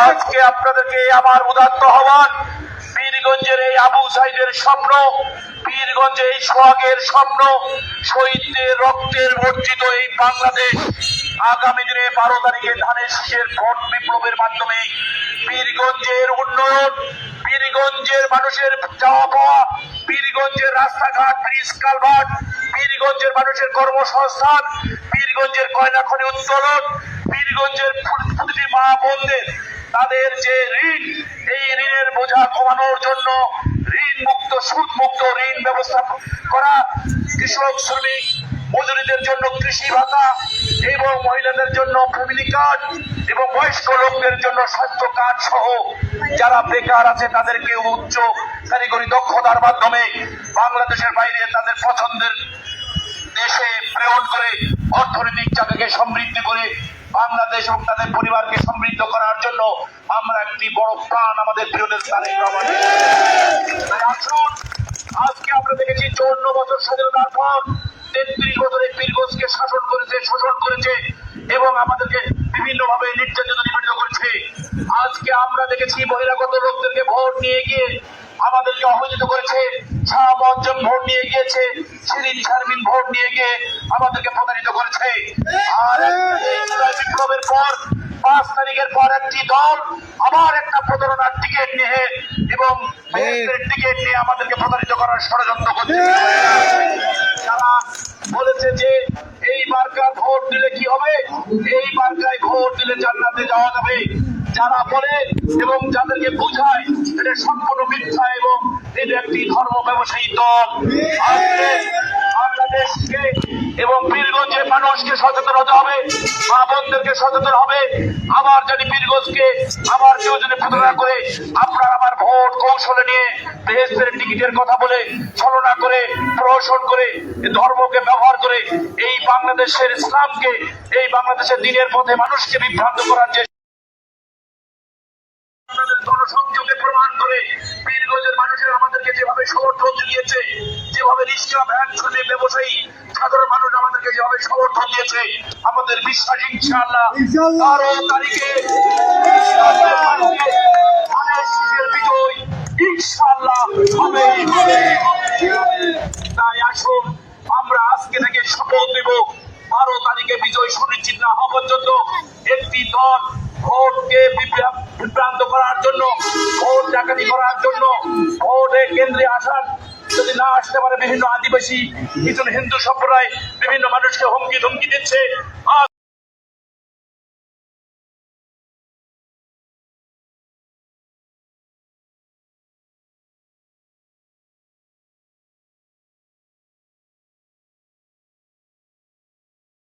আজকে আপনাদেরকে আমার উদাত্ত আহ্বান, পীরগঞ্জের এই আবু সাইদের স্বপ্ন, পীরগঞ্জে এই সোহাগের স্বপ্ন, শহীদদের রক্তের বর্জিত এই বাংলাদেশ আগামী দিনে 12 তারিখে ধানের শীষের ভোট বিপ্লবের মাধ্যমে পীরগঞ্জের উন্নয়ন, পীরগঞ্জের মানুষের যাওয়া পাওয়া, পীরগঞ্জের রাস্তাঘাট, ব্রিজ, কালভার্ট, পীরগঞ্জের মানুষের কর্মসংস্থান, পীরগঞ্জের কয়লা খনি উত্তোলন, পীরগঞ্জের প্রতিটি মা বোনদের তাদের যে ঋণ, এই ঋণের বোঝা কমানোর জন্য ঋণ মুক্ত, সুদ মুক্ত ঋণ ব্যবস্থা করা, কৃষক, শ্রমিক, মজুরিদের জন্য কৃষি ভাতা এবং মহিলাদের জন্য ফ্যামিলি কার্ড এবং বয়স্ক লোকদের জন্য স্বাস্থ্য কার্ড সহ যারা বেকার আছে তাদেরকে উচ্চ কারিগরি দক্ষতার মাধ্যমে বাংলাদেশের বাইরে তাদের পছন্দের দেশে প্রেরণ করে অর্থনৈতিক চাকাকে সমৃদ্ধি করে বাংলাদেশ এবং তাদের পরিবারকে সমৃদ্ধ করার জন্য আমরা একটি বড় প্রাণ আমাদের প্রিয় নেতা তারেক রহমানের। আসুন, আজকে আমরা দেখেছি 54 বছর স্বাধীনতার পর 33 বছরে পীরগঞ্জকে শাসন করেছে, শোষণ করেছে এবং আমাদেরকে বিভিন্ন ভাবে নির্যাতিত নিপীড়িত করেছে। আজকে আমরা দেখেছি বহিরাগত লোকদেরকে ভোট নিয়ে গিয়ে আমাদেরকে অবহেলিত করেছে, শাহ মঞ্চম ভোট নিয়ে গিয়েছে, শিরিন শারমিন ভোট নিয়ে গিয়ে আমাদেরকে প্রতারিত করেছে। আর বিপ্লবের পর 5 তারিখের পর একটি দল আবার একটা প্রতারণার টিকিট নিয়ে এবং টিকিট নিয়ে আমাদেরকে প্রতারিত করার ষড়যন্ত্র করছে। যারা বলেছে যে এই মার্কার ভোট দিলে কি হবে, এই মার্কায় ভোট দিলে জান্নাতে যাওয়া যাবে, যারা বলে এবং যাদেরকে বোঝায় এটা সম্পূর্ণ মিথ্যা এবং এটা একটি ধর্ম ব্যবসায়ী দল। বাংলাদেশকে এবং পীরগঞ্জের মানুষকে সচেতন হতে হবে, মা বোনদেরকে সচেতন হবে। আবার যদি পীরগঞ্জকে আবার কেউ যদি প্রতারণা করে আপনার আমার ভোট কৌশলে নিয়ে বেহেশতের টিকিটের কথা বলে ছলনা করে প্রহসন করে ধর্মকে ব্যবহার করে এই বাংলাদেশের ইসলামকে, এই বাংলাদেশের দিনের পথে মানুষকে বিভ্রান্ত করার যে জনসংযোগে প্রমাণ করে পীরগঞ্জের মানুষের আমাদেরকে যেভাবে সমর্থন জুগিয়েছে, যেভাবে রিক্সা ভ্যান শ্রমিক ব্যবসায়ী সাধারণ মানুষ আমাদেরকে যেভাবে সমর্থন দিয়েছে, আমাদের বিশ্বাস ইনশাআল্লাহ 12 তারিখে ধানের শীষের বিজয় ইনশাআল্লাহ হবে। তাই আসুন আমরা আজকে থেকে শপথ নেব, 12 তারিখে বিজয় সুনিশ্চিত না হওয়া পর্যন্ত একটি দল ভোটকে বিভ্রান্ত করার জন্য, ভোট ডাকাতি করার জন্য, ভোটে কেন্দ্রে আসার যদি না আসতে পারে বিভিন্ন আদিবাসী, কিছু হিন্দু সম্প্রদায় বিভিন্ন মানুষকে হুমকি ধমকি দিচ্ছে।